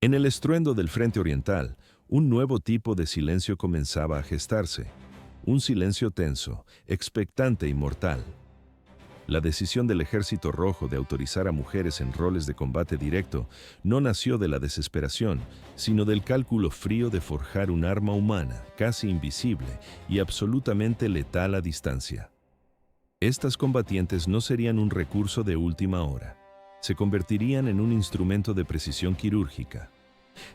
En el estruendo del frente oriental, un nuevo tipo de silencio comenzaba a gestarse. Un silencio tenso, expectante y mortal. La decisión del Ejército Rojo de autorizar a mujeres en roles de combate directo no nació de la desesperación, sino del cálculo frío de forjar un arma humana, casi invisible y absolutamente letal a distancia. Estas combatientes no serían un recurso de última hora. Se convertirían en un instrumento de precisión quirúrgica.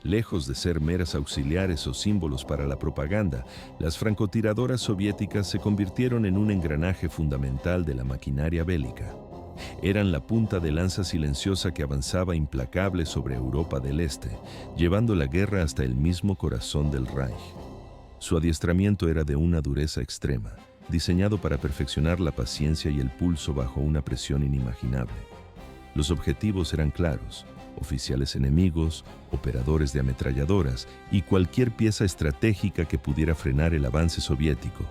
Lejos de ser meras auxiliares o símbolos para la propaganda, las francotiradoras soviéticas se convirtieron en un engranaje fundamental de la maquinaria bélica. Eran la punta de lanza silenciosa que avanzaba implacable sobre Europa del Este, llevando la guerra hasta el mismo corazón del Reich. Su adiestramiento era de una dureza extrema, diseñado para perfeccionar la paciencia y el pulso bajo una presión inimaginable. Los objetivos eran claros: oficiales enemigos, operadores de ametralladoras y cualquier pieza estratégica que pudiera frenar el avance soviético.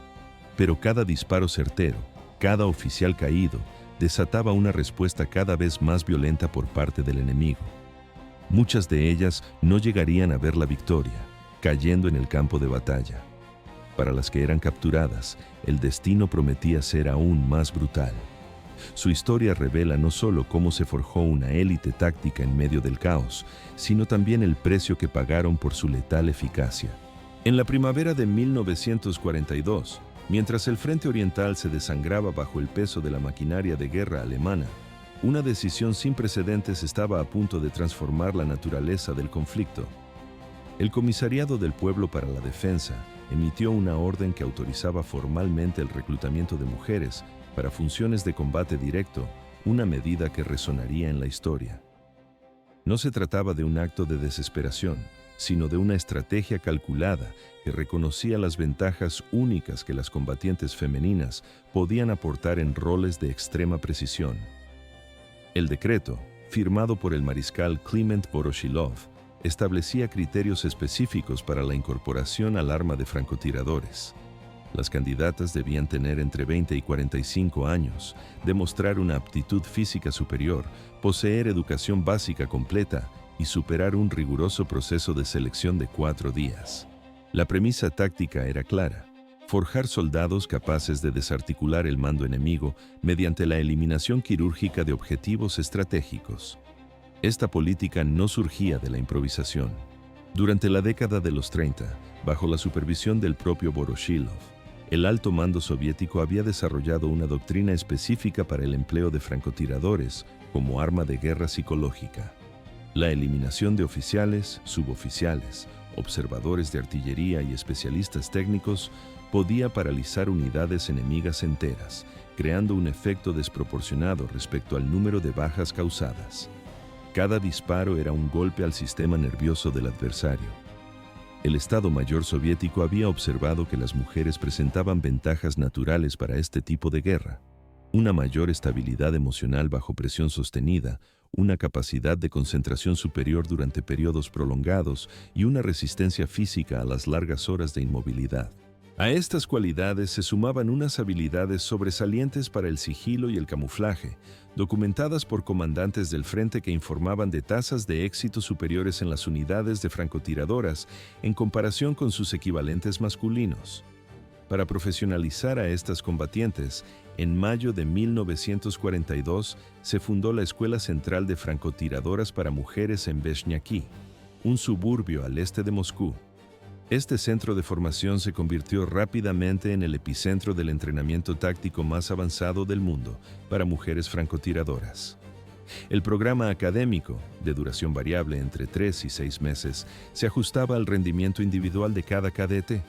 Pero cada disparo certero, cada oficial caído, desataba una respuesta cada vez más violenta por parte del enemigo. Muchas de ellas no llegarían a ver la victoria, cayendo en el campo de batalla. Para las que eran capturadas, el destino prometía ser aún más brutal. Su historia revela no solo cómo se forjó una élite táctica en medio del caos, sino también el precio que pagaron por su letal eficacia. En la primavera de 1942, mientras el frente oriental se desangraba bajo el peso de la maquinaria de guerra alemana, una decisión sin precedentes estaba a punto de transformar la naturaleza del conflicto. El Comisariado del Pueblo para la Defensa emitió una orden que autorizaba formalmente el reclutamiento de mujeres para funciones de combate directo, una medida que resonaría en la historia. No se trataba de un acto de desesperación, sino de una estrategia calculada que reconocía las ventajas únicas que las combatientes femeninas podían aportar en roles de extrema precisión. El decreto, firmado por el mariscal Kliment Voroshilov, establecía criterios específicos para la incorporación al arma de francotiradores. Las candidatas debían tener entre 20 y 45 años, demostrar una aptitud física superior, poseer educación básica completa y superar un riguroso proceso de selección de 4 días. La premisa táctica era clara: forjar soldados capaces de desarticular el mando enemigo mediante la eliminación quirúrgica de objetivos estratégicos. Esta política no surgía de la improvisación. Durante la década de los 30, bajo la supervisión del propio Voroshilov, el alto mando soviético había desarrollado una doctrina específica para el empleo de francotiradores como arma de guerra psicológica. La eliminación de oficiales, suboficiales, observadores de artillería y especialistas técnicos podía paralizar unidades enemigas enteras, creando un efecto desproporcionado respecto al número de bajas causadas. Cada disparo era un golpe al sistema nervioso del adversario. El Estado Mayor soviético había observado que las mujeres presentaban ventajas naturales para este tipo de guerra: una mayor estabilidad emocional bajo presión sostenida, una capacidad de concentración superior durante periodos prolongados y una resistencia física a las largas horas de inmovilidad. A estas cualidades se sumaban unas habilidades sobresalientes para el sigilo y el camuflaje, documentadas por comandantes del frente que informaban de tasas de éxito superiores en las unidades de francotiradoras en comparación con sus equivalentes masculinos. Para profesionalizar a estas combatientes, en mayo de 1942 se fundó la Escuela Central de Francotiradoras para Mujeres en Bezhnyaky, un suburbio al este de Moscú. Este centro de formación se convirtió rápidamente en el epicentro del entrenamiento táctico más avanzado del mundo para mujeres francotiradoras. El programa académico, de duración variable entre 3 y 6 meses, se ajustaba al rendimiento individual de cada cadete.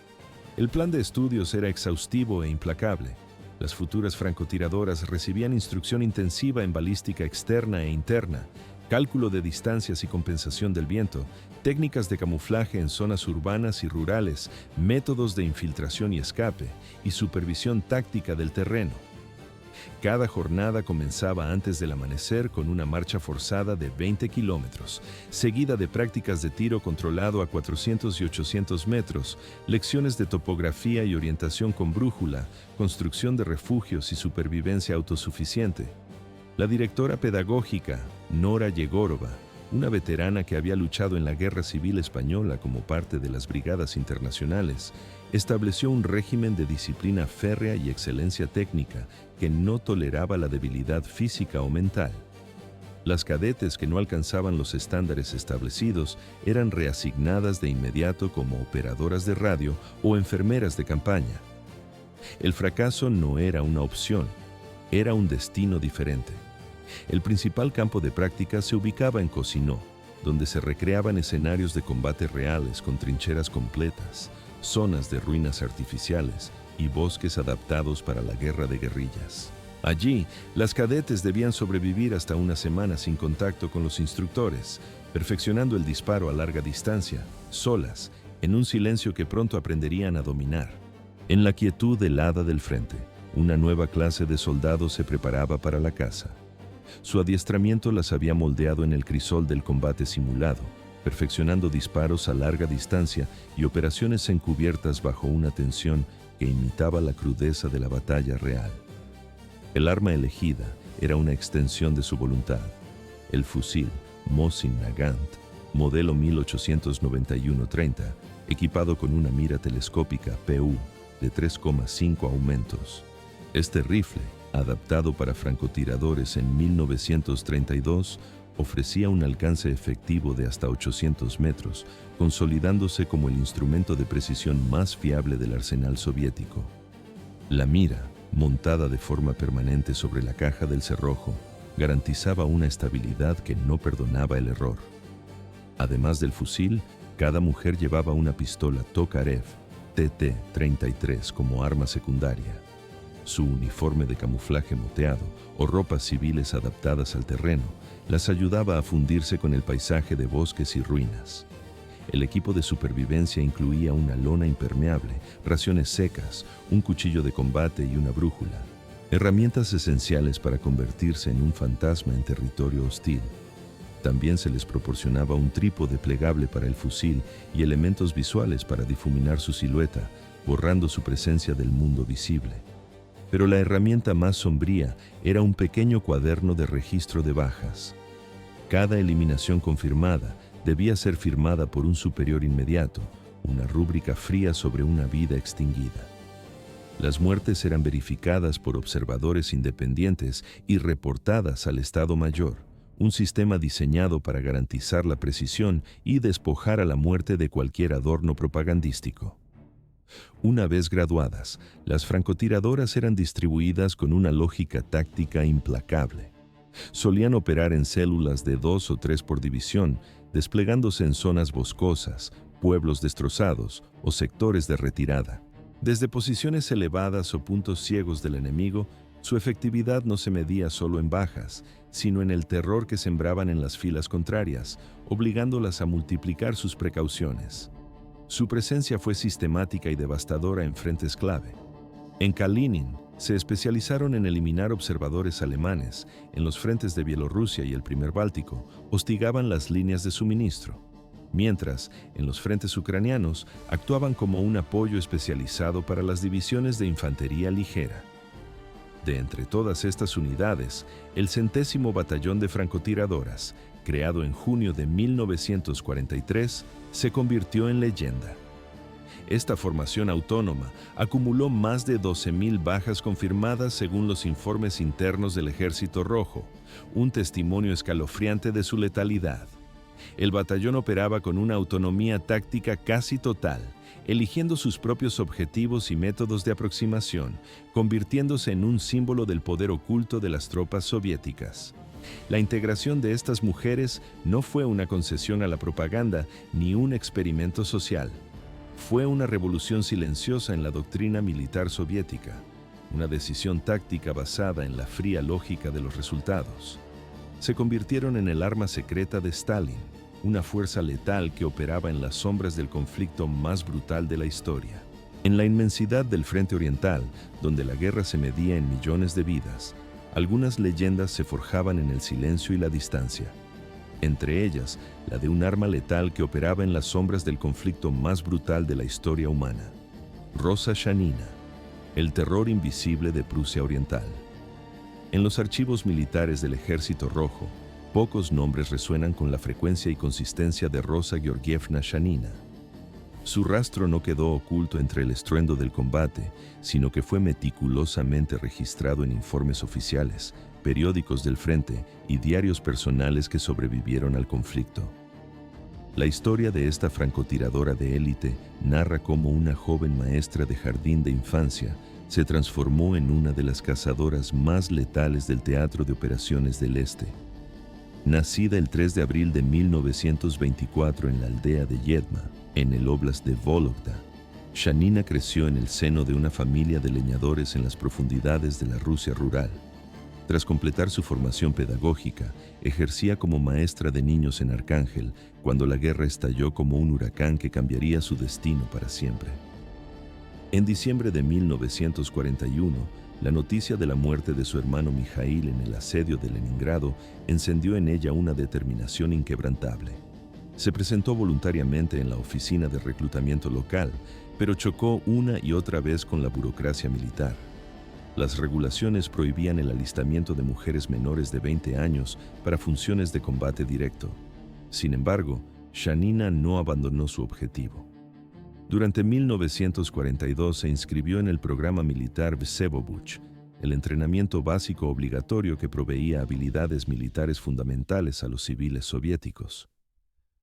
El plan de estudios era exhaustivo e implacable. Las futuras francotiradoras recibían instrucción intensiva en balística externa e interna, cálculo de distancias y compensación del viento, técnicas de camuflaje en zonas urbanas y rurales, métodos de infiltración y escape, y supervisión táctica del terreno. Cada jornada comenzaba antes del amanecer con una marcha forzada de 20 kilómetros, seguida de prácticas de tiro controlado a 400 y 800 metros, lecciones de topografía y orientación con brújula, construcción de refugios y supervivencia autosuficiente. La directora pedagógica, Nora Yegorova, una veterana que había luchado en la Guerra Civil Española como parte de las Brigadas Internacionales, estableció un régimen de disciplina férrea y excelencia técnica que no toleraba la debilidad física o mental. Las cadetes que no alcanzaban los estándares establecidos eran reasignadas de inmediato como operadoras de radio o enfermeras de campaña. El fracaso no era una opción, era un destino diferente. El principal campo de práctica se ubicaba en Cosinó, donde se recreaban escenarios de combate reales con trincheras completas, zonas de ruinas artificiales y bosques adaptados para la guerra de guerrillas. Allí, las cadetes debían sobrevivir hasta una semana sin contacto con los instructores, perfeccionando el disparo a larga distancia, solas, en un silencio que pronto aprenderían a dominar. En la quietud helada del frente, una nueva clase de soldados se preparaba para la caza. Su adiestramiento las había moldeado en el crisol del combate simulado, perfeccionando disparos a larga distancia y operaciones encubiertas bajo una tensión que imitaba la crudeza de la batalla real. El arma elegida era una extensión de su voluntad, el fusil Mosin Nagant, modelo 1891-30, equipado con una mira telescópica PU de 3,5 aumentos. Este rifle, adaptado para francotiradores en 1932, ofrecía un alcance efectivo de hasta 800 metros, consolidándose como el instrumento de precisión más fiable del arsenal soviético. La mira, montada de forma permanente sobre la caja del cerrojo, garantizaba una estabilidad que no perdonaba el error. Además del fusil, cada mujer llevaba una pistola Tokarev TT-33 como arma secundaria. Su uniforme de camuflaje moteado o ropas civiles adaptadas al terreno las ayudaba a fundirse con el paisaje de bosques y ruinas. El equipo de supervivencia incluía una lona impermeable, raciones secas, un cuchillo de combate y una brújula, herramientas esenciales para convertirse en un fantasma en territorio hostil. También se les proporcionaba un trípode plegable para el fusil y elementos visuales para difuminar su silueta, borrando su presencia del mundo visible. Pero la herramienta más sombría era un pequeño cuaderno de registro de bajas. Cada eliminación confirmada debía ser firmada por un superior inmediato, una rúbrica fría sobre una vida extinguida. Las muertes eran verificadas por observadores independientes y reportadas al Estado Mayor, un sistema diseñado para garantizar la precisión y despojar a la muerte de cualquier adorno propagandístico. Una vez graduadas, las francotiradoras eran distribuidas con una lógica táctica implacable. Solían operar en células de 2 o 3 por división, desplegándose en zonas boscosas, pueblos destrozados o sectores de retirada. Desde posiciones elevadas o puntos ciegos del enemigo, su efectividad no se medía solo en bajas, sino en el terror que sembraban en las filas contrarias, obligándolas a multiplicar sus precauciones. Su presencia fue sistemática y devastadora en frentes clave. En Kalinin, se especializaron en eliminar observadores alemanes. En los frentes de Bielorrusia y el primer Báltico, hostigaban las líneas de suministro. Mientras, en los frentes ucranianos, actuaban como un apoyo especializado para las divisiones de infantería ligera. De entre todas estas unidades, el 100º Batallón de Francotiradoras, creado en junio de 1943, se convirtió en leyenda. Esta formación autónoma acumuló más de 12,000 bajas confirmadas según los informes internos del Ejército Rojo, un testimonio escalofriante de su letalidad. El batallón operaba con una autonomía táctica casi total, eligiendo sus propios objetivos y métodos de aproximación, convirtiéndose en un símbolo del poder oculto de las tropas soviéticas. La integración de estas mujeres no fue una concesión a la propaganda ni un experimento social. Fue una revolución silenciosa en la doctrina militar soviética, una decisión táctica basada en la fría lógica de los resultados. Se convirtieron en el arma secreta de Stalin, una fuerza letal que operaba en las sombras del conflicto más brutal de la historia. En la inmensidad del Frente Oriental, donde la guerra se medía en millones de vidas, algunas leyendas se forjaban en el silencio y la distancia. Entre ellas, la de un arma letal que operaba en las sombras del conflicto más brutal de la historia humana. Rosa Shanina, el terror invisible de Prusia Oriental. En los archivos militares del Ejército Rojo, Pocos nombres resuenan con la frecuencia y consistencia de Rosa Georgievna Shanina. Su rastro no quedó oculto entre el estruendo del combate, sino que fue meticulosamente registrado en informes oficiales, periódicos del frente y diarios personales que sobrevivieron al conflicto. La historia de esta francotiradora de élite narra cómo una joven maestra de jardín de infancia se transformó en una de las cazadoras más letales del Teatro de Operaciones del Este. Nacida el 3 de abril de 1924 en la aldea de Yedma, en el óblast de Vologda, Shanina creció en el seno de una familia de leñadores en las profundidades de la Rusia rural. Tras completar su formación pedagógica, ejercía como maestra de niños en Arcángel cuando la guerra estalló como un huracán que cambiaría su destino para siempre. En diciembre de 1941, la noticia de la muerte de su hermano Mijail en el asedio de Leningrado encendió en ella una determinación inquebrantable. Se presentó voluntariamente en la oficina de reclutamiento local, pero chocó una y otra vez con la burocracia militar. Las regulaciones prohibían el alistamiento de mujeres menores de 20 años para funciones de combate directo. Sin embargo, Shanina no abandonó su objetivo. Durante 1942 se inscribió en el programa militar Vsevolozh, el entrenamiento básico obligatorio que proveía habilidades militares fundamentales a los civiles soviéticos.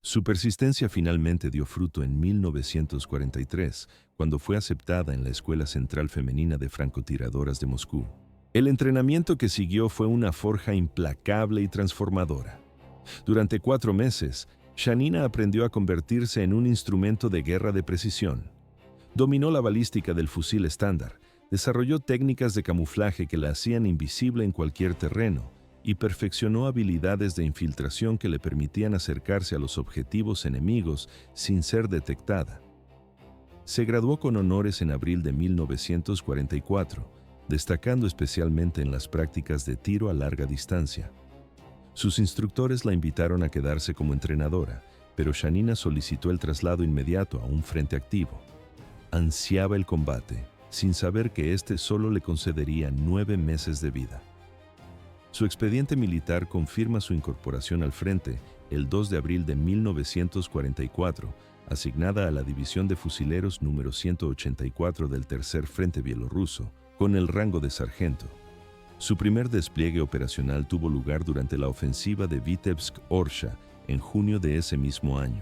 Su persistencia finalmente dio fruto en 1943, cuando fue aceptada en la Escuela Central Femenina de Francotiradoras de Moscú. El entrenamiento que siguió fue una forja implacable y transformadora. Durante 4 meses, Shanina aprendió a convertirse en un instrumento de guerra de precisión. Dominó la balística del fusil estándar, desarrolló técnicas de camuflaje que la hacían invisible en cualquier terreno y perfeccionó habilidades de infiltración que le permitían acercarse a los objetivos enemigos sin ser detectada. Se graduó con honores en abril de 1944, destacando especialmente en las prácticas de tiro a larga distancia. Sus instructores la invitaron a quedarse como entrenadora, pero Shanina solicitó el traslado inmediato a un frente activo. Ansiaba el combate, sin saber que éste solo le concedería 9 meses de vida. Su expediente militar confirma su incorporación al frente el 2 de abril de 1944, asignada a la División de Fusileros número 184 del Tercer Frente Bielorruso, con el rango de sargento. Su primer despliegue operacional tuvo lugar durante la ofensiva de Vitebsk-Orsha en junio de ese mismo año.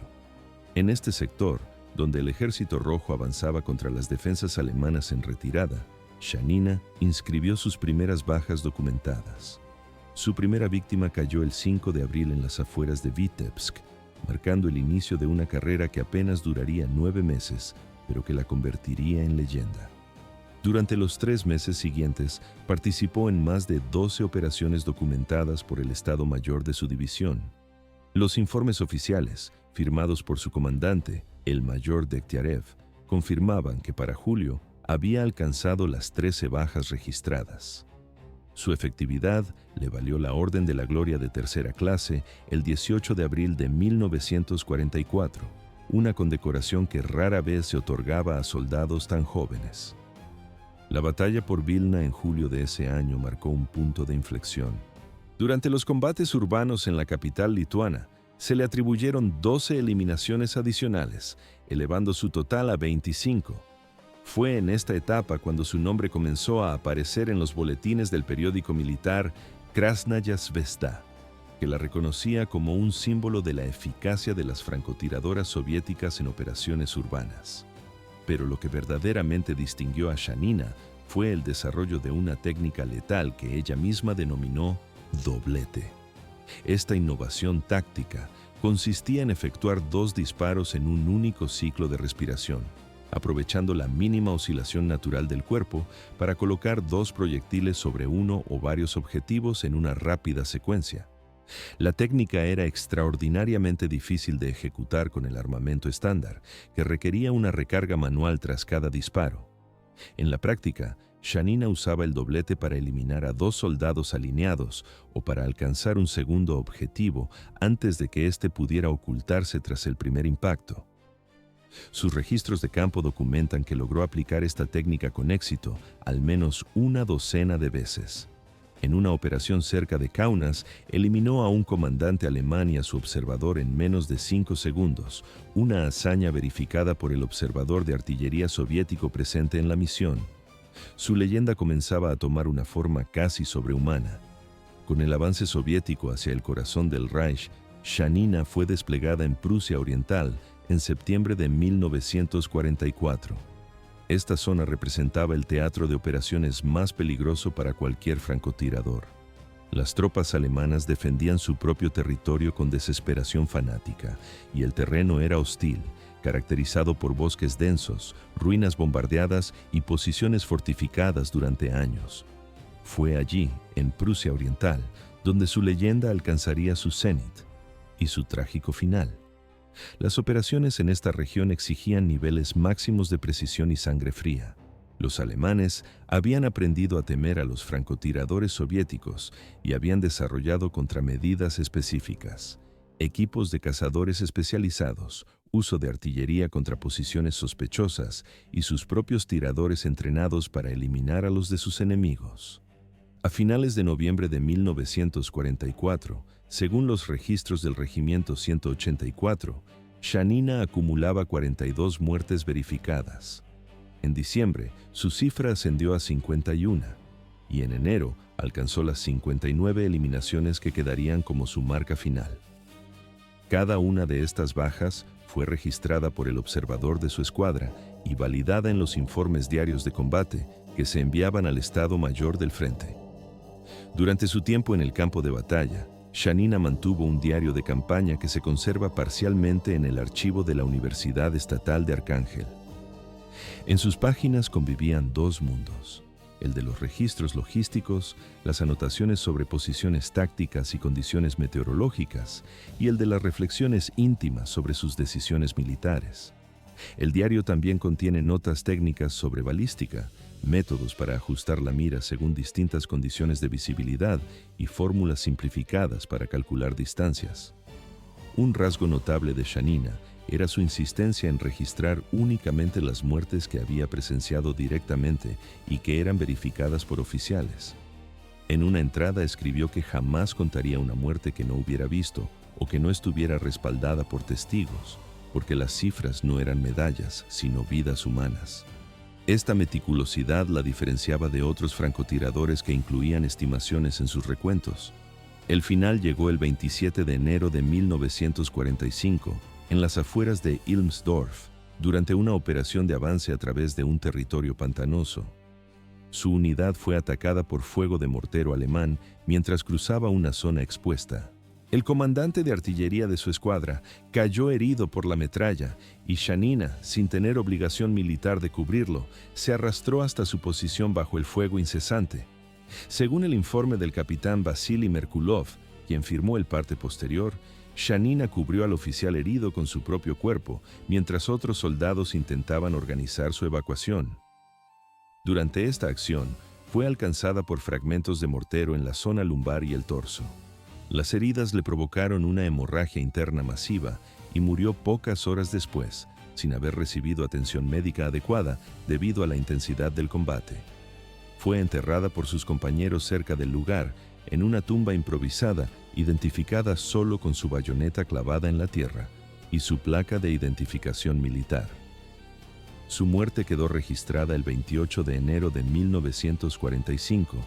En este sector, donde el Ejército Rojo avanzaba contra las defensas alemanas en retirada, Shanina inscribió sus primeras bajas documentadas. Su primera víctima cayó el 5 de abril en las afueras de Vitebsk, marcando el inicio de una carrera que apenas duraría 9 meses, pero que la convertiría en leyenda. Durante los 3 meses siguientes, participó en más de 12 operaciones documentadas por el Estado Mayor de su división. Los informes oficiales, firmados por su comandante, el mayor Dektiarev, confirmaban que para julio había alcanzado las 13 bajas registradas. Su efectividad le valió la Orden de la Gloria de tercera clase el 18 de abril de 1944, una condecoración que rara vez se otorgaba a soldados tan jóvenes. La batalla por Vilna en julio de ese año marcó un punto de inflexión. Durante los combates urbanos en la capital lituana, se le atribuyeron 12 eliminaciones adicionales, elevando su total a 25. Fue en esta etapa cuando su nombre comenzó a aparecer en los boletines del periódico militar Krasnaya Zvezda, que la reconocía como un símbolo de la eficacia de las francotiradoras soviéticas en operaciones urbanas. Pero lo que verdaderamente distinguió a Shanina fue el desarrollo de una técnica letal que ella misma denominó doblete. Esta innovación táctica consistía en efectuar 2 disparos en un único ciclo de respiración, aprovechando la mínima oscilación natural del cuerpo para colocar 2 proyectiles sobre uno o varios objetivos en una rápida secuencia. La técnica era extraordinariamente difícil de ejecutar con el armamento estándar, que requería una recarga manual tras cada disparo. En la práctica, Shanina usaba el doblete para eliminar a 2 soldados alineados o para alcanzar un segundo objetivo antes de que éste pudiera ocultarse tras el primer impacto. Sus registros de campo documentan que logró aplicar esta técnica con éxito al menos una docena de veces. En una operación cerca de Kaunas, eliminó a un comandante alemán y a su observador en menos de 5 segundos, una hazaña verificada por el observador de artillería soviético presente en la misión. Su leyenda comenzaba a tomar una forma casi sobrehumana. Con el avance soviético hacia el corazón del Reich, Shanina fue desplegada en Prusia Oriental en septiembre de 1944. Esta zona representaba el teatro de operaciones más peligroso para cualquier francotirador. Las tropas alemanas defendían su propio territorio con desesperación fanática, y el terreno era hostil, caracterizado por bosques densos, ruinas bombardeadas y posiciones fortificadas durante años. Fue allí, en Prusia Oriental, donde su leyenda alcanzaría su cenit y su trágico final. Las operaciones en esta región exigían niveles máximos de precisión y sangre fría. Los alemanes habían aprendido a temer a los francotiradores soviéticos y habían desarrollado contramedidas específicas: equipos de cazadores especializados, uso de artillería contra posiciones sospechosas y sus propios tiradores entrenados para eliminar a los de sus enemigos. A finales de noviembre de 1944, según los registros del Regimiento 184, Shanina acumulaba 42 muertes verificadas. En diciembre, su cifra ascendió a 51, y en enero alcanzó las 59 eliminaciones que quedarían como su marca final. Cada una de estas bajas fue registrada por el observador de su escuadra y validada en los informes diarios de combate que se enviaban al Estado Mayor del Frente. Durante su tiempo en el campo de batalla, Shanina mantuvo un diario de campaña que se conserva parcialmente en el archivo de la Universidad Estatal de Arcángel. En sus páginas convivían dos mundos: el de los registros logísticos, las anotaciones sobre posiciones tácticas y condiciones meteorológicas, y el de las reflexiones íntimas sobre sus decisiones militares. El diario también contiene notas técnicas sobre balística, métodos para ajustar la mira según distintas condiciones de visibilidad y fórmulas simplificadas para calcular distancias. Un rasgo notable de Shanina era su insistencia en registrar únicamente las muertes que había presenciado directamente y que eran verificadas por oficiales. En una entrada escribió que jamás contaría una muerte que no hubiera visto o que no estuviera respaldada por testigos, porque las cifras no eran medallas, sino vidas humanas. Esta meticulosidad la diferenciaba de otros francotiradores que incluían estimaciones en sus recuentos. El final llegó el 27 de enero de 1945, en las afueras de Ilmsdorf, durante una operación de avance a través de un territorio pantanoso. Su unidad fue atacada por fuego de mortero alemán mientras cruzaba una zona expuesta. El comandante de artillería de su escuadra cayó herido por la metralla y Shanina, sin tener obligación militar de cubrirlo, se arrastró hasta su posición bajo el fuego incesante. Según el informe del capitán Vasily Merkulov, quien firmó el parte posterior, Shanina cubrió al oficial herido con su propio cuerpo, mientras otros soldados intentaban organizar su evacuación. Durante esta acción, fue alcanzada por fragmentos de mortero en la zona lumbar y el torso. Las heridas le provocaron una hemorragia interna masiva y murió pocas horas después, sin haber recibido atención médica adecuada debido a la intensidad del combate. Fue enterrada por sus compañeros cerca del lugar, en una tumba improvisada, identificada solo con su bayoneta clavada en la tierra y su placa de identificación militar. Su muerte quedó registrada el 28 de enero de 1945,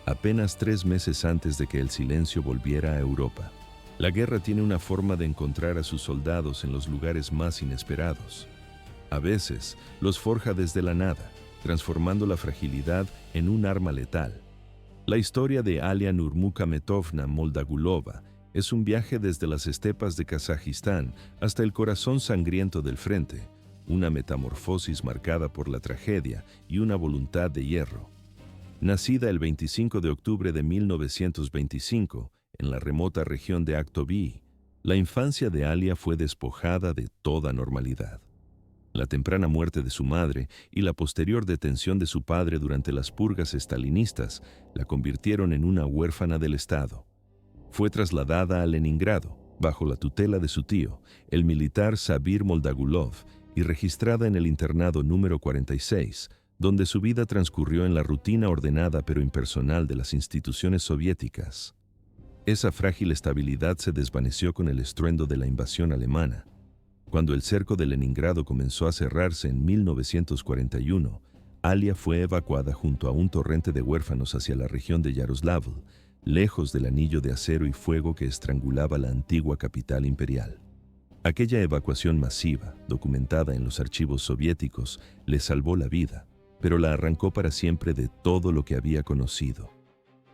apenas 3 meses antes de que el silencio volviera a Europa. La guerra tiene una forma de encontrar a sus soldados en los lugares más inesperados. A veces, los forja desde la nada, transformando la fragilidad en un arma letal. La historia de Alia Nurmukametovna Moldagulova es un viaje desde las estepas de Kazajistán hasta el corazón sangriento del frente, una metamorfosis marcada por la tragedia y una voluntad de hierro. Nacida el 25 de octubre de 1925, en la remota región de Aktobii, la infancia de Alia fue despojada de toda normalidad. La temprana muerte de su madre y la posterior detención de su padre durante las purgas estalinistas la convirtieron en una huérfana del Estado. Fue trasladada a Leningrado, bajo la tutela de su tío, el militar Sabir Moldagulov, y registrada en el internado número 46, donde su vida transcurrió en la rutina ordenada pero impersonal de las instituciones soviéticas. Esa frágil estabilidad se desvaneció con el estruendo de la invasión alemana. Cuando el cerco de Leningrado comenzó a cerrarse en 1941, Alia fue evacuada junto a un torrente de huérfanos hacia la región de Yaroslavl, lejos del anillo de acero y fuego que estrangulaba la antigua capital imperial. Aquella evacuación masiva, documentada en los archivos soviéticos, le salvó la vida, pero la arrancó para siempre de todo lo que había conocido.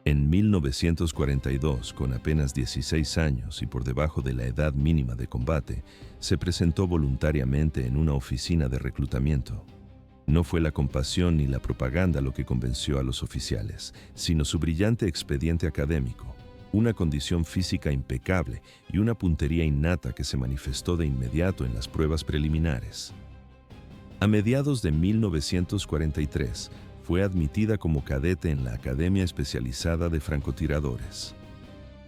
En 1942, con apenas 16 años y por debajo de la edad mínima de combate, se presentó voluntariamente en una oficina de reclutamiento. No fue la compasión ni la propaganda lo que convenció a los oficiales, sino su brillante expediente académico, una condición física impecable y una puntería innata que se manifestó de inmediato en las pruebas preliminares. A mediados de 1943, fue admitida como cadete en la Academia Especializada de Francotiradores.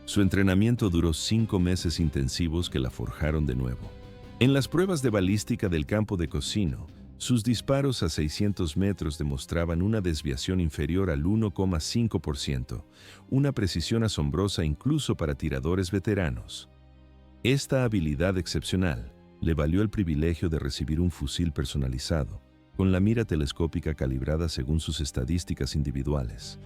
Su entrenamiento duró 5 meses intensivos que la forjaron de nuevo. En las pruebas de balística del campo de Cocino, sus disparos a 600 metros demostraban una desviación inferior al 1,5%, una precisión asombrosa incluso para tiradores veteranos. Esta habilidad excepcional le valió el privilegio de recibir un fusil personalizado, con la mira telescópica calibrada según sus estadísticas individuales.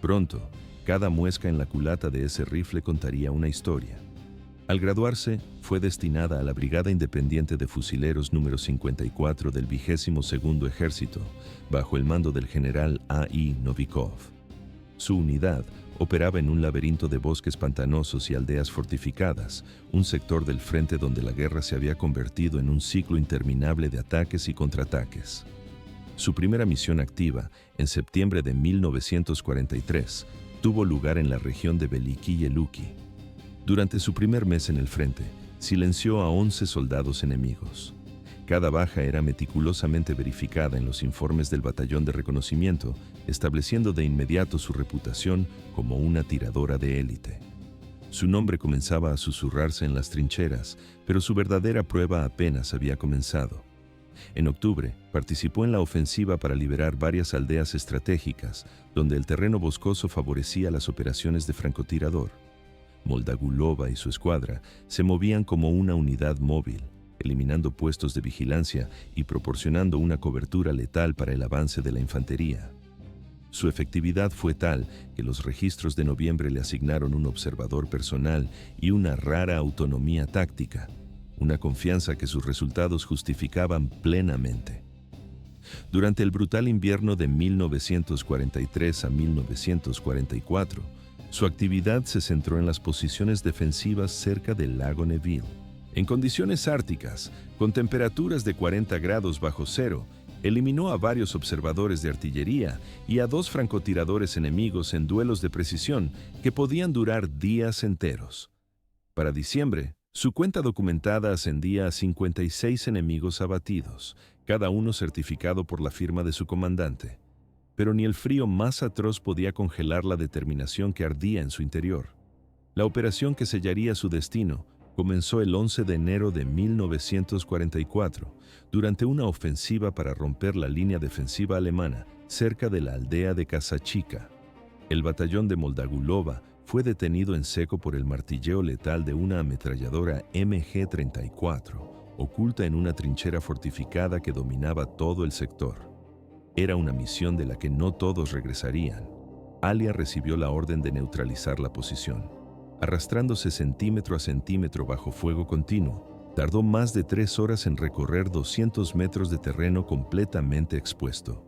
Pronto, cada muesca en la culata de ese rifle contaría una historia. Al graduarse, fue destinada a la Brigada Independiente de Fusileros número 54 del 22º Ejército, bajo el mando del general A.I. Novikov. Su unidad operaba en un laberinto de bosques pantanosos y aldeas fortificadas, un sector del frente donde la guerra se había convertido en un ciclo interminable de ataques y contraataques. Su primera misión activa, en septiembre de 1943, tuvo lugar en la región de Veliki Luki. Durante su primer mes en el frente, silenció a 11 soldados enemigos. Cada baja era meticulosamente verificada en los informes del batallón de reconocimiento, estableciendo de inmediato su reputación como una tiradora de élite. Su nombre comenzaba a susurrarse en las trincheras, pero su verdadera prueba apenas había comenzado. En octubre, participó en la ofensiva para liberar varias aldeas estratégicas, donde el terreno boscoso favorecía las operaciones de francotirador. Moldagulova y su escuadra se movían como una unidad móvil, eliminando puestos de vigilancia y proporcionando una cobertura letal para el avance de la infantería. Su efectividad fue tal que los registros de noviembre le asignaron un observador personal y una rara autonomía táctica, una confianza que sus resultados justificaban plenamente. Durante el brutal invierno de 1943 a 1944, su actividad se centró en las posiciones defensivas cerca del lago Neville. En condiciones árticas, con temperaturas de 40 grados bajo cero, eliminó a varios observadores de artillería y a 2 francotiradores enemigos en duelos de precisión que podían durar días enteros. Para diciembre, su cuenta documentada ascendía a 56 enemigos abatidos, cada uno certificado por la firma de su comandante. Pero ni el frío más atroz podía congelar la determinación que ardía en su interior. La operación que sellaría su destino comenzó el 11 de enero de 1944, durante una ofensiva para romper la línea defensiva alemana cerca de la aldea de Kasachica. El batallón de Moldagulova fue detenido en seco por el martilleo letal de una ametralladora MG-34, oculta en una trinchera fortificada que dominaba todo el sector. Era una misión de la que no todos regresarían. Alia recibió la orden de neutralizar la posición. Arrastrándose centímetro a centímetro bajo fuego continuo, tardó más de 3 horas en recorrer 200 metros de terreno completamente expuesto.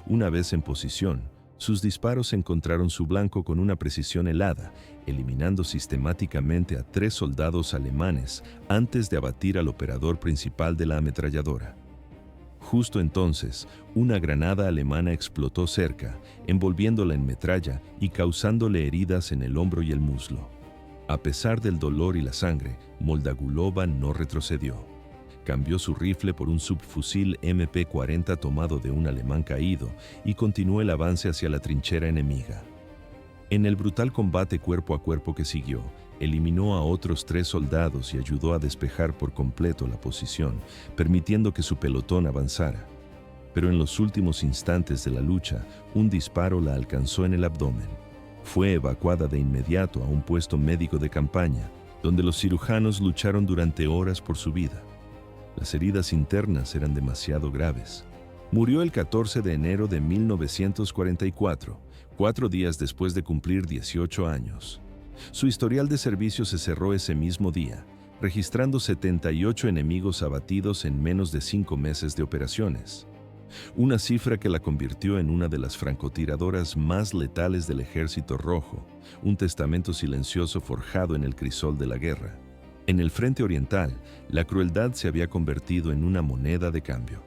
Una vez en posición, sus disparos encontraron su blanco con una precisión helada, eliminando sistemáticamente a 3 soldados alemanes antes de abatir al operador principal de la ametralladora. Justo entonces, una granada alemana explotó cerca, envolviéndola en metralla y causándole heridas en el hombro y el muslo. A pesar del dolor y la sangre, Moldagulova no retrocedió. Cambió su rifle por un subfusil MP-40 tomado de un alemán caído y continuó el avance hacia la trinchera enemiga. En el brutal combate cuerpo a cuerpo que siguió, eliminó a otros 3 soldados y ayudó a despejar por completo la posición, permitiendo que su pelotón avanzara. pero en los últimos instantes de la lucha, un disparo la alcanzó en el abdomen. Fue evacuada de inmediato a un puesto médico de campaña, donde los cirujanos lucharon durante horas por su vida. Las heridas internas eran demasiado graves. Murió el 14 de enero de 1944, 4 días después de cumplir 18 años. Su historial de servicio se cerró ese mismo día, registrando 78 enemigos abatidos en menos de 5 meses de operaciones. Una cifra que la convirtió en una de las francotiradoras más letales del Ejército Rojo, un testamento silencioso forjado en el crisol de la guerra. En el frente oriental, la crueldad se había convertido en una moneda de cambio.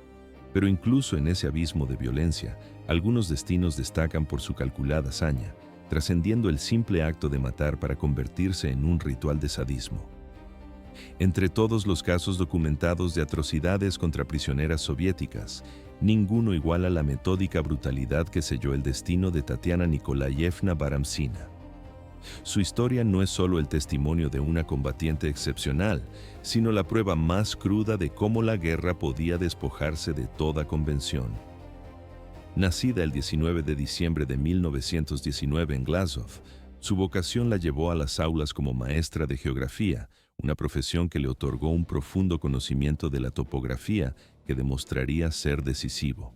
Pero incluso en ese abismo de violencia, algunos destinos destacan por su calculada hazaña, trascendiendo el simple acto de matar para convertirse en un ritual de sadismo. Entre todos los casos documentados de atrocidades contra prisioneras soviéticas, ninguno iguala la metódica brutalidad que selló el destino de Tatiana Nikolayevna Baramzina. Su historia no es solo el testimonio de una combatiente excepcional, sino la prueba más cruda de cómo la guerra podía despojarse de toda convención. Nacida el 19 de diciembre de 1919 en Glasgow, su vocación la llevó a las aulas como maestra de geografía, una profesión que le otorgó un profundo conocimiento de la topografía que demostraría ser decisivo.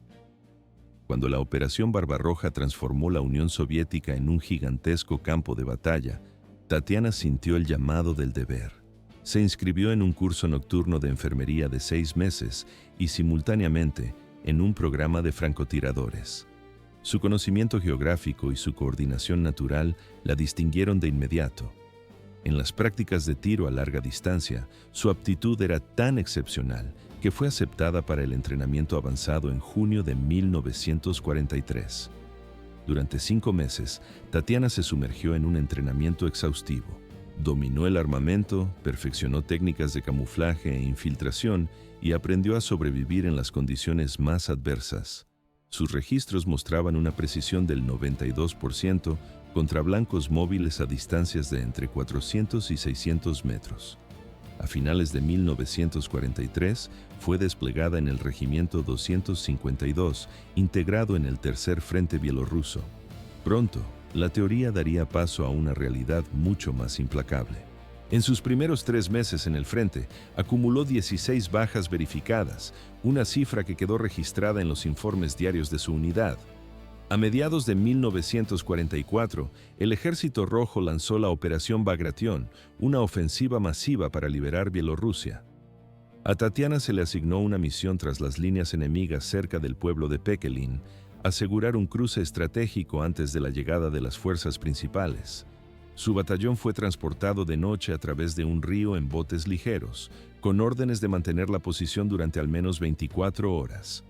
Cuando la Operación Barbarroja transformó la Unión Soviética en un gigantesco campo de batalla, Tatiana sintió el llamado del deber. Se inscribió en un curso nocturno de enfermería de 6 meses y simultáneamente en un programa de francotiradores. Su conocimiento geográfico y su coordinación natural la distinguieron de inmediato. En las prácticas de tiro a larga distancia, su aptitud era tan excepcional que fue aceptada para el entrenamiento avanzado en junio de 1943. Durante 5 meses, Tatiana se sumergió en un entrenamiento exhaustivo. Dominó el armamento, perfeccionó técnicas de camuflaje e infiltración y aprendió a sobrevivir en las condiciones más adversas. Sus registros mostraban una precisión del 92% contra blancos móviles a distancias de entre 400 y 600 metros. A finales de 1943, fue desplegada en el Regimiento 252, integrado en el Tercer Frente Bielorruso. Pronto, la teoría daría paso a una realidad mucho más implacable. En sus primeros 3 meses en el frente, acumuló 16 bajas verificadas, una cifra que quedó registrada en los informes diarios de su unidad. A mediados de 1944, el Ejército Rojo lanzó la Operación Bagration, una ofensiva masiva para liberar Bielorrusia. A Tatiana se le asignó una misión tras las líneas enemigas cerca del pueblo de Pekelin, asegurar un cruce estratégico antes de la llegada de las fuerzas principales. Su batallón fue transportado de noche a través de un río en botes ligeros, con órdenes de mantener la posición durante al menos 24 horas.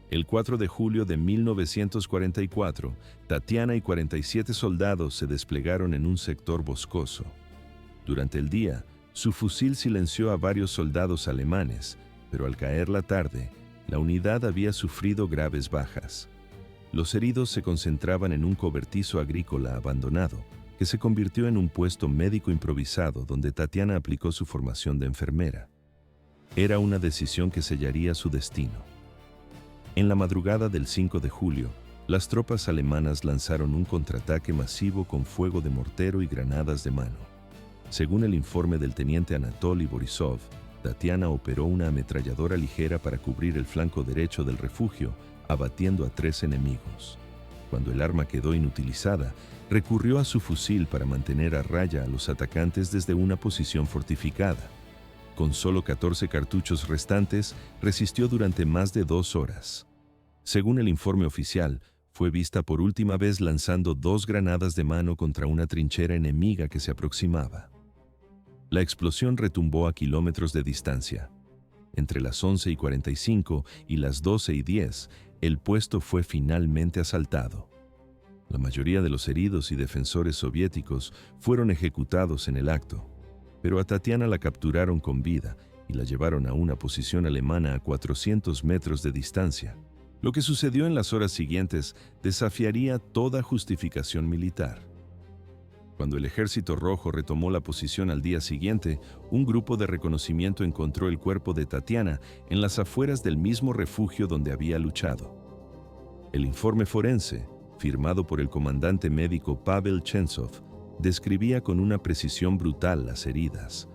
El 4 de julio de 1944, Tatiana y 47 soldados se desplegaron en un sector boscoso. Durante el día, su fusil silenció a varios soldados alemanes, pero al caer la tarde, la unidad había sufrido graves bajas. Los heridos se concentraban en un cobertizo agrícola abandonado, que se convirtió en un puesto médico improvisado donde Tatiana aplicó su formación de enfermera. Era una decisión que sellaría su destino. En la madrugada del 5 de julio, las tropas alemanas lanzaron un contraataque masivo con fuego de mortero y granadas de mano. Según el informe del teniente Anatoly Borisov, Tatiana operó una ametralladora ligera para cubrir el flanco derecho del refugio, abatiendo a 3 enemigos. Cuando el arma quedó inutilizada, recurrió a su fusil para mantener a raya a los atacantes desde una posición fortificada. Con solo 14 cartuchos restantes, resistió durante más de 2 horas. Según el informe oficial, fue vista por última vez lanzando 2 granadas de mano contra una trinchera enemiga que se aproximaba. La explosión retumbó a kilómetros de distancia. Entre las 11:45 y las 12:10, el puesto fue finalmente asaltado. La mayoría de los heridos y defensores soviéticos fueron ejecutados en el acto, pero a Tatiana la capturaron con vida y la llevaron a una posición alemana a 400 metros de distancia. Lo que sucedió en las horas siguientes desafiaría toda justificación militar. Cuando el Ejército Rojo retomó la posición al día siguiente, un grupo de reconocimiento encontró el cuerpo de Tatiana en las afueras del mismo refugio donde había luchado. El informe forense, firmado por el comandante médico Pavel Chenzov, describía con una precisión brutal las heridas.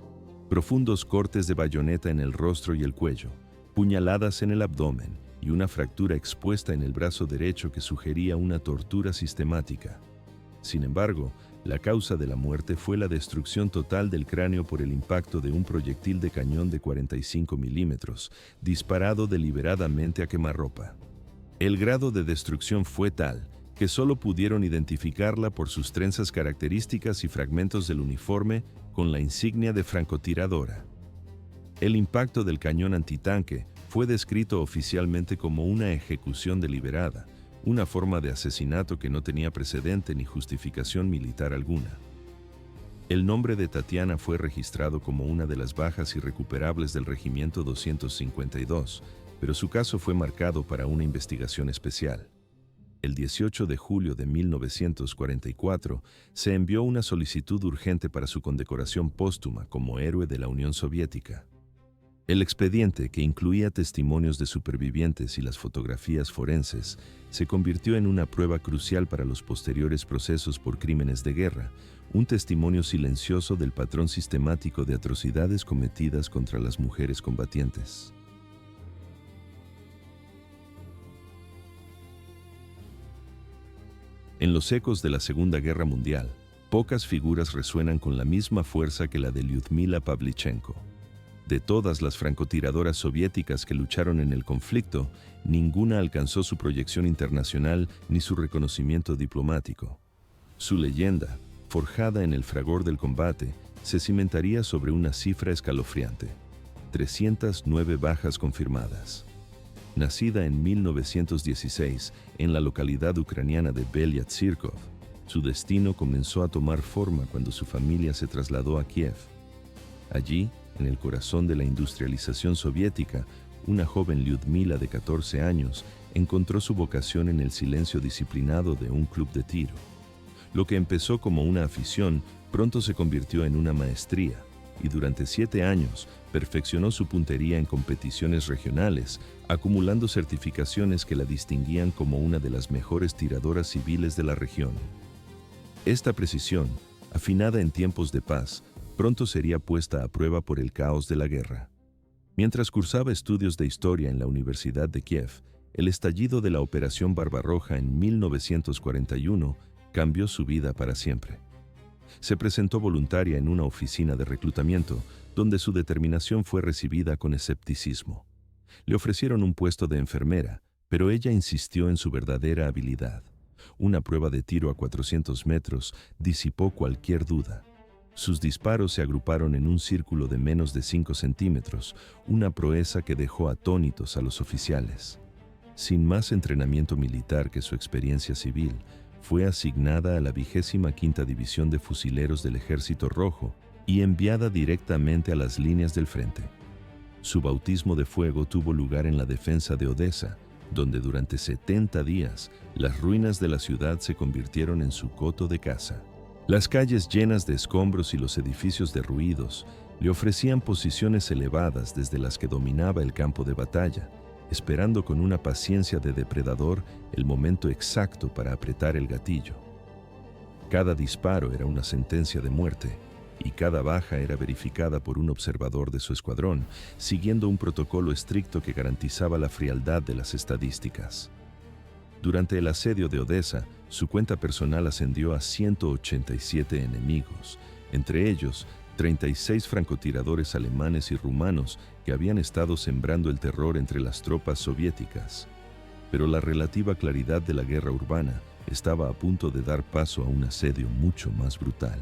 Profundos cortes de bayoneta en el rostro y el cuello, puñaladas en el abdomen y una fractura expuesta en el brazo derecho que sugería una tortura sistemática. Sin embargo, la causa de la muerte fue la destrucción total del cráneo por el impacto de un proyectil de cañón de 45 milímetros, disparado deliberadamente a quemarropa. El grado de destrucción fue tal que solo pudieron identificarla por sus trenzas características y fragmentos del uniforme con la insignia de francotiradora. El impacto del cañón antitanque fue descrito oficialmente como una ejecución deliberada, una forma de asesinato que no tenía precedente ni justificación militar alguna. El nombre de Tatiana fue registrado como una de las bajas irrecuperables del Regimiento 252, pero su caso fue marcado para una investigación especial. El 18 de julio de 1944 se envió una solicitud urgente para su condecoración póstuma como héroe de la Unión Soviética. El expediente, que incluía testimonios de supervivientes y las fotografías forenses, se convirtió en una prueba crucial para los posteriores procesos por crímenes de guerra, un testimonio silencioso del patrón sistemático de atrocidades cometidas contra las mujeres combatientes. En los ecos de la Segunda Guerra Mundial, pocas figuras resuenan con la misma fuerza que la de Lyudmila Pavlichenko. De todas las francotiradoras soviéticas que lucharon en el conflicto, ninguna alcanzó su proyección internacional ni su reconocimiento diplomático. Su leyenda, forjada en el fragor del combate, se cimentaría sobre una cifra escalofriante: 309 bajas confirmadas. Nacida en 1916 en la localidad ucraniana de Belyazyrkov, su destino comenzó a tomar forma cuando su familia se trasladó a Kiev. Allí, en el corazón de la industrialización soviética, una joven Lyudmila de 14 años encontró su vocación en el silencio disciplinado de un club de tiro. Lo que empezó como una afición pronto se convirtió en una maestría, y durante 7 años perfeccionó su puntería en competiciones regionales, acumulando certificaciones que la distinguían como una de las mejores tiradoras civiles de la región. Esta precisión, afinada en tiempos de paz, pronto sería puesta a prueba por el caos de la guerra. Mientras cursaba estudios de historia en la Universidad de Kiev, el estallido de la Operación Barbarroja en 1941 cambió su vida para siempre. Se presentó voluntaria en una oficina de reclutamiento, donde su determinación fue recibida con escepticismo. Le ofrecieron un puesto de enfermera, pero ella insistió en su verdadera habilidad. Una prueba de tiro a 400 metros disipó cualquier duda. Sus disparos se agruparon en un círculo de menos de 5 centímetros, una proeza que dejó atónitos a los oficiales. Sin más entrenamiento militar que su experiencia civil, fue asignada a la 25ª División de Fusileros del Ejército Rojo y enviada directamente a las líneas del frente. Su bautismo de fuego tuvo lugar en la defensa de Odessa, donde durante 70 días las ruinas de la ciudad se convirtieron en su coto de caza. Las calles llenas de escombros y los edificios derruidos le ofrecían posiciones elevadas desde las que dominaba el campo de batalla, esperando con una paciencia de depredador el momento exacto para apretar el gatillo. Cada disparo era una sentencia de muerte, y cada baja era verificada por un observador de su escuadrón, siguiendo un protocolo estricto que garantizaba la frialdad de las estadísticas. Durante el asedio de Odessa, su cuenta personal ascendió a 187 enemigos, entre ellos 36 francotiradores alemanes y rumanos que habían estado sembrando el terror entre las tropas soviéticas. Pero la relativa claridad de la guerra urbana estaba a punto de dar paso a un asedio mucho más brutal.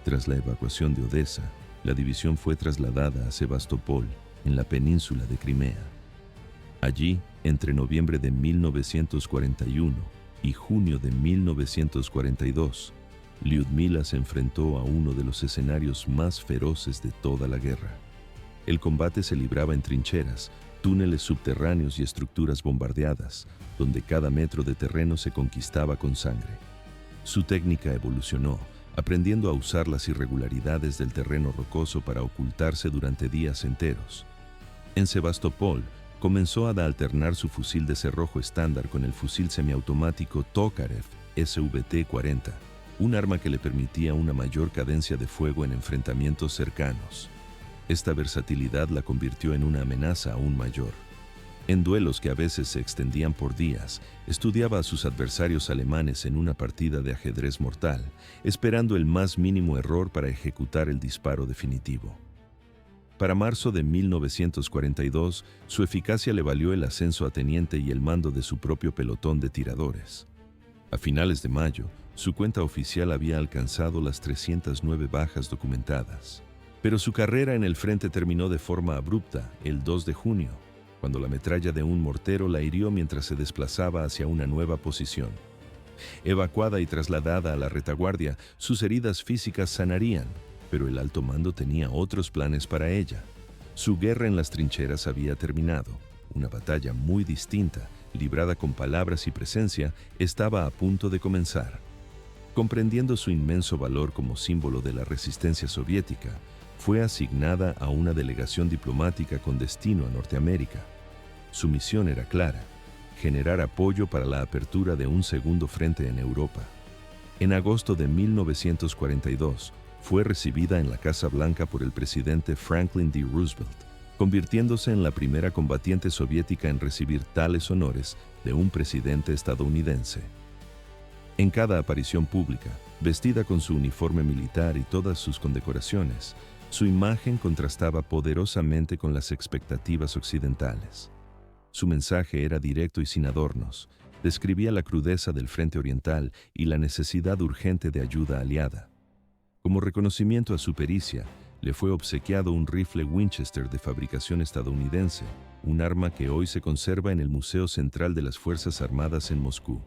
Tras la evacuación de Odessa, la división fue trasladada a Sebastopol, en la península de Crimea. Allí, entre noviembre de 1941 y junio de 1942, Lyudmila se enfrentó a uno de los escenarios más feroces de toda la guerra. El combate se libraba en trincheras, túneles subterráneos y estructuras bombardeadas, donde cada metro de terreno se conquistaba con sangre. Su técnica evolucionó, aprendiendo a usar las irregularidades del terreno rocoso para ocultarse durante días enteros. En Sebastopol, comenzó a alternar su fusil de cerrojo estándar con el fusil semiautomático Tokarev SVT-40, un arma que le permitía una mayor cadencia de fuego en enfrentamientos cercanos. Esta versatilidad la convirtió en una amenaza aún mayor. En duelos que a veces se extendían por días, estudiaba a sus adversarios alemanes en una partida de ajedrez mortal, esperando el más mínimo error para ejecutar el disparo definitivo. Para marzo de 1942, su eficacia le valió el ascenso a teniente y el mando de su propio pelotón de tiradores. A finales de mayo, su cuenta oficial había alcanzado las 309 bajas documentadas. Pero su carrera en el frente terminó de forma abrupta el 2 de junio, cuando la metralla de un mortero la hirió mientras se desplazaba hacia una nueva posición. Evacuada y trasladada a la retaguardia, sus heridas físicas sanarían, pero el alto mando tenía otros planes para ella. Su guerra en las trincheras había terminado. Una batalla muy distinta, librada con palabras y presencia, estaba a punto de comenzar. Comprendiendo su inmenso valor como símbolo de la resistencia soviética, fue asignada a una delegación diplomática con destino a Norteamérica. Su misión era clara: generar apoyo para la apertura de un segundo frente en Europa. En agosto de 1942, fue recibida en la Casa Blanca por el presidente Franklin D. Roosevelt, convirtiéndose en la primera combatiente soviética en recibir tales honores de un presidente estadounidense. En cada aparición pública, vestida con su uniforme militar y todas sus condecoraciones, su imagen contrastaba poderosamente con las expectativas occidentales. Su mensaje era directo y sin adornos. Describía la crudeza del frente oriental y la necesidad urgente de ayuda aliada. Como reconocimiento a su pericia, le fue obsequiado un rifle Winchester de fabricación estadounidense, un arma que hoy se conserva en el Museo Central de las Fuerzas Armadas en Moscú.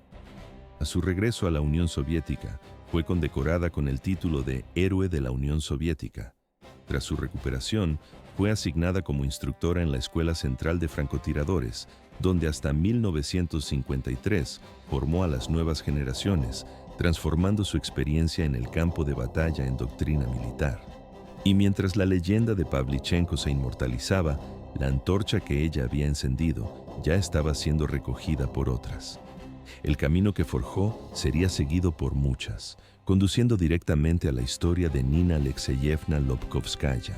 A su regreso a la Unión Soviética, fue condecorada con el título de Héroe de la Unión Soviética. Tras su recuperación, fue asignada como instructora en la Escuela Central de Francotiradores, donde hasta 1953 formó a las nuevas generaciones, transformando su experiencia en el campo de batalla en doctrina militar. Y mientras la leyenda de Pavlichenko se inmortalizaba, la antorcha que ella había encendido ya estaba siendo recogida por otras. El camino que forjó sería seguido por muchas, conduciendo directamente a la historia de Nina Alexeyevna Lobkovskaya.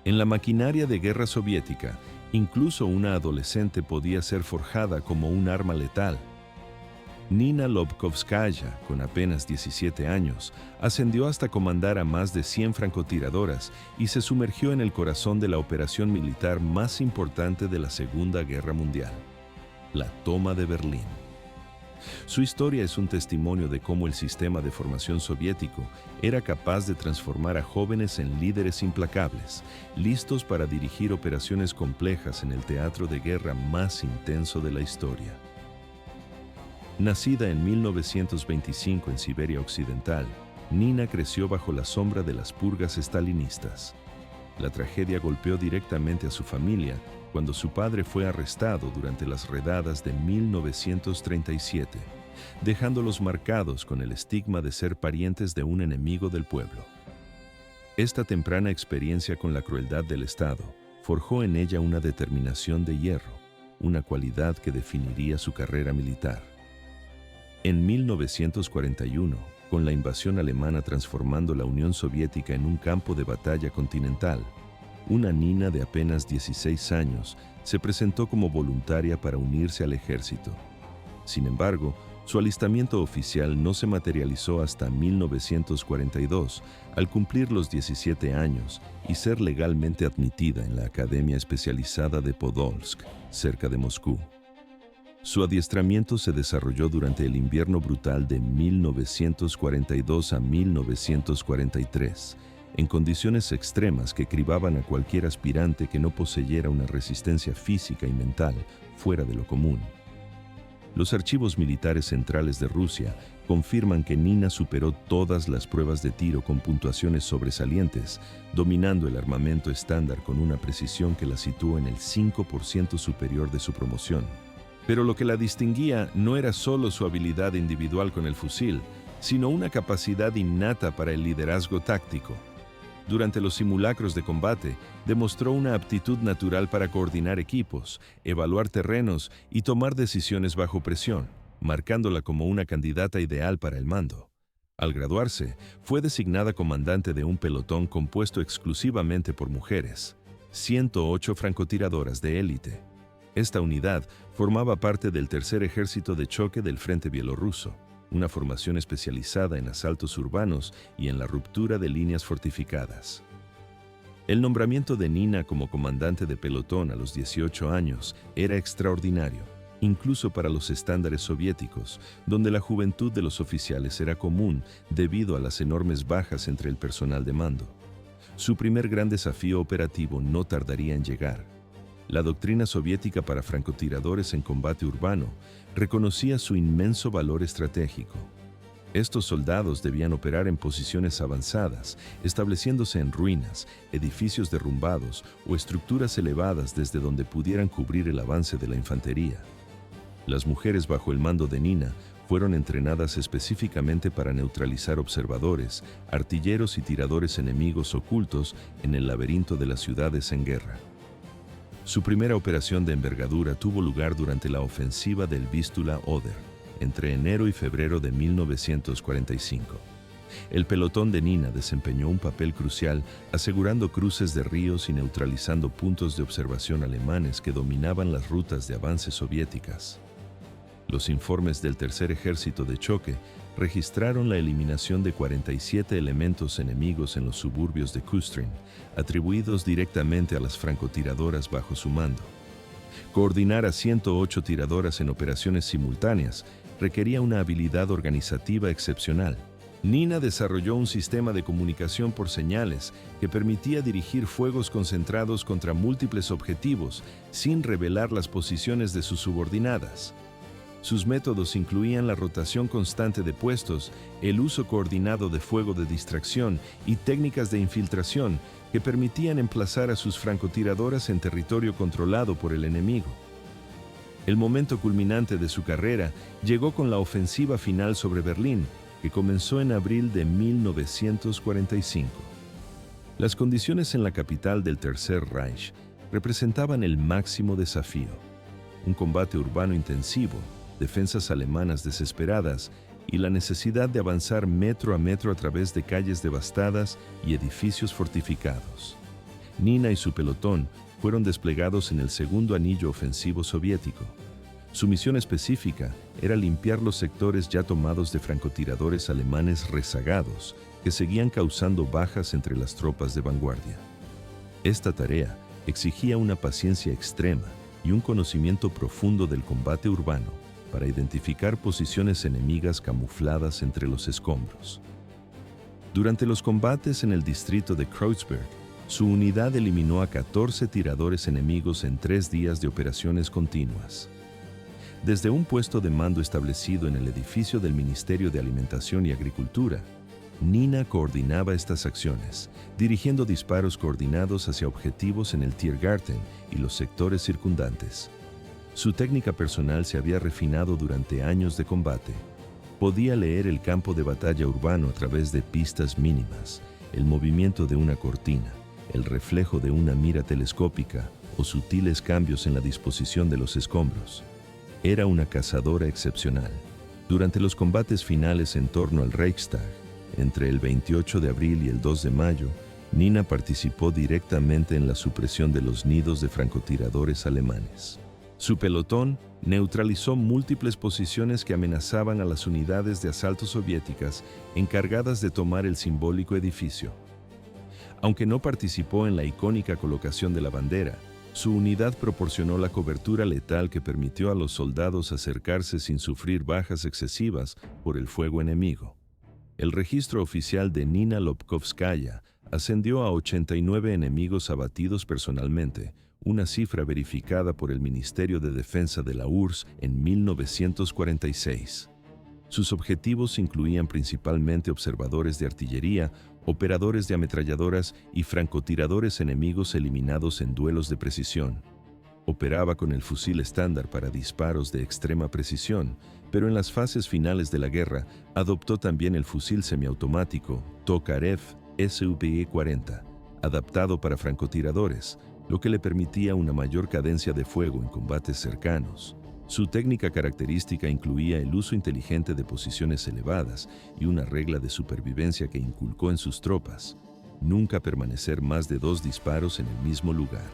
En la maquinaria de guerra soviética, incluso una adolescente podía ser forjada como un arma letal. Nina Lobkovskaya, con apenas 17 años, ascendió hasta comandar a más de 100 francotiradoras y se sumergió en el corazón de la operación militar más importante de la Segunda Guerra Mundial, la toma de Berlín. Su historia es un testimonio de cómo el sistema de formación soviético era capaz de transformar a jóvenes en líderes implacables, listos para dirigir operaciones complejas en el teatro de guerra más intenso de la historia. Nacida en 1925 en Siberia Occidental, Nina creció bajo la sombra de las purgas estalinistas. La tragedia golpeó directamente a su familia cuando su padre fue arrestado durante las redadas de 1937, dejándolos marcados con el estigma de ser parientes de un enemigo del pueblo. Esta temprana experiencia con la crueldad del Estado forjó en ella una determinación de hierro, una cualidad que definiría su carrera militar. En 1941, con la invasión alemana transformando la Unión Soviética en un campo de batalla continental, una Nina de apenas 16 años se presentó como voluntaria para unirse al ejército. Sin embargo, su alistamiento oficial no se materializó hasta 1942, al cumplir los 17 años y ser legalmente admitida en la Academia Especializada de Podolsk, cerca de Moscú. Su adiestramiento se desarrolló durante el invierno brutal de 1942 a 1943, en condiciones extremas que cribaban a cualquier aspirante que no poseyera una resistencia física y mental fuera de lo común. Los archivos militares centrales de Rusia confirman que Nina superó todas las pruebas de tiro con puntuaciones sobresalientes, dominando el armamento estándar con una precisión que la situó en el 5% superior de su promoción. Pero lo que la distinguía no era solo su habilidad individual con el fusil, sino una capacidad innata para el liderazgo táctico. Durante los simulacros de combate, demostró una aptitud natural para coordinar equipos, evaluar terrenos y tomar decisiones bajo presión, marcándola como una candidata ideal para el mando. Al graduarse, fue designada comandante de un pelotón compuesto exclusivamente por mujeres, 108 francotiradoras de élite. Esta unidad formaba parte del Tercer Ejército de Choque del Frente Bielorruso, una formación especializada en asaltos urbanos y en la ruptura de líneas fortificadas. El nombramiento de Nina como comandante de pelotón a los 18 años era extraordinario, incluso para los estándares soviéticos, donde la juventud de los oficiales era común debido a las enormes bajas entre el personal de mando. Su primer gran desafío operativo no tardaría en llegar. La doctrina soviética para francotiradores en combate urbano reconocía su inmenso valor estratégico. Estos soldados debían operar en posiciones avanzadas, estableciéndose en ruinas, edificios derrumbados o estructuras elevadas desde donde pudieran cubrir el avance de la infantería. Las mujeres bajo el mando de Nina fueron entrenadas específicamente para neutralizar observadores, artilleros y tiradores enemigos ocultos en el laberinto de las ciudades en guerra. Su primera operación de envergadura tuvo lugar durante la ofensiva del Vístula-Oder, entre enero y febrero de 1945. El pelotón de Nina desempeñó un papel crucial asegurando cruces de ríos y neutralizando puntos de observación alemanes que dominaban las rutas de avance soviéticas. Los informes del Tercer Ejército de Choque registraron la eliminación de 47 elementos enemigos en los suburbios de Kustrin, atribuidos directamente a las francotiradoras bajo su mando. Coordinar a 108 tiradoras en operaciones simultáneas requería una habilidad organizativa excepcional. Nina desarrolló un sistema de comunicación por señales que permitía dirigir fuegos concentrados contra múltiples objetivos sin revelar las posiciones de sus subordinadas. Sus métodos incluían la rotación constante de puestos, el uso coordinado de fuego de distracción y técnicas de infiltración que permitían emplazar a sus francotiradoras en territorio controlado por el enemigo. El momento culminante de su carrera llegó con la ofensiva final sobre Berlín, que comenzó en abril de 1945. Las condiciones en la capital del Tercer Reich representaban el máximo desafío. Un combate urbano intensivo, defensas alemanas desesperadas y la necesidad de avanzar metro a metro a través de calles devastadas y edificios fortificados. Nina y su pelotón fueron desplegados en el segundo anillo ofensivo soviético. Su misión específica era limpiar los sectores ya tomados de francotiradores alemanes rezagados que seguían causando bajas entre las tropas de vanguardia. Esta tarea exigía una paciencia extrema y un conocimiento profundo del combate urbano para identificar posiciones enemigas camufladas entre los escombros. Durante los combates en el distrito de Kreuzberg, su unidad eliminó a 14 tiradores enemigos en 3 días de operaciones continuas. Desde un puesto de mando establecido en el edificio del Ministerio de Alimentación y Agricultura, Nina coordinaba estas acciones, dirigiendo disparos coordinados hacia objetivos en el Tiergarten y los sectores circundantes. Su técnica personal se había refinado durante años de combate. Podía leer el campo de batalla urbano a través de pistas mínimas, el movimiento de una cortina, el reflejo de una mira telescópica o sutiles cambios en la disposición de los escombros. Era una cazadora excepcional. Durante los combates finales en torno al Reichstag, entre el 28 de abril y el 2 de mayo, Nina participó directamente en la supresión de los nidos de francotiradores alemanes. Su pelotón neutralizó múltiples posiciones que amenazaban a las unidades de asalto soviéticas encargadas de tomar el simbólico edificio. Aunque no participó en la icónica colocación de la bandera, su unidad proporcionó la cobertura letal que permitió a los soldados acercarse sin sufrir bajas excesivas por el fuego enemigo. El registro oficial de Nina Lobkovskaya ascendió a 89 enemigos abatidos personalmente, una cifra verificada por el Ministerio de Defensa de la URSS en 1946. Sus objetivos incluían principalmente observadores de artillería, operadores de ametralladoras y francotiradores enemigos eliminados en duelos de precisión. Operaba con el fusil estándar para disparos de extrema precisión, pero en las fases finales de la guerra adoptó también el fusil semiautomático Tokarev SVE-40, adaptado para francotiradores, lo que le permitía una mayor cadencia de fuego en combates cercanos. Su técnica característica incluía el uso inteligente de posiciones elevadas y una regla de supervivencia que inculcó en sus tropas: nunca permanecer más de 2 disparos en el mismo lugar.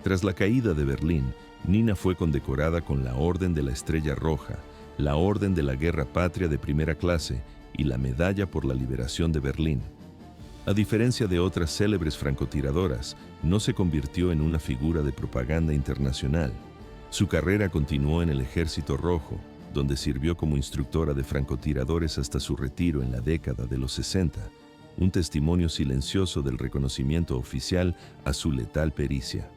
Tras la caída de Berlín, Nina fue condecorada con la Orden de la Estrella Roja, la Orden de la Guerra Patria de primera clase y la Medalla por la Liberación de Berlín. A diferencia de otras célebres francotiradoras, no se convirtió en una figura de propaganda internacional. Su carrera continuó en el Ejército Rojo, donde sirvió como instructora de francotiradores hasta su retiro en la década de los 60, un testimonio silencioso del reconocimiento oficial a su letal pericia.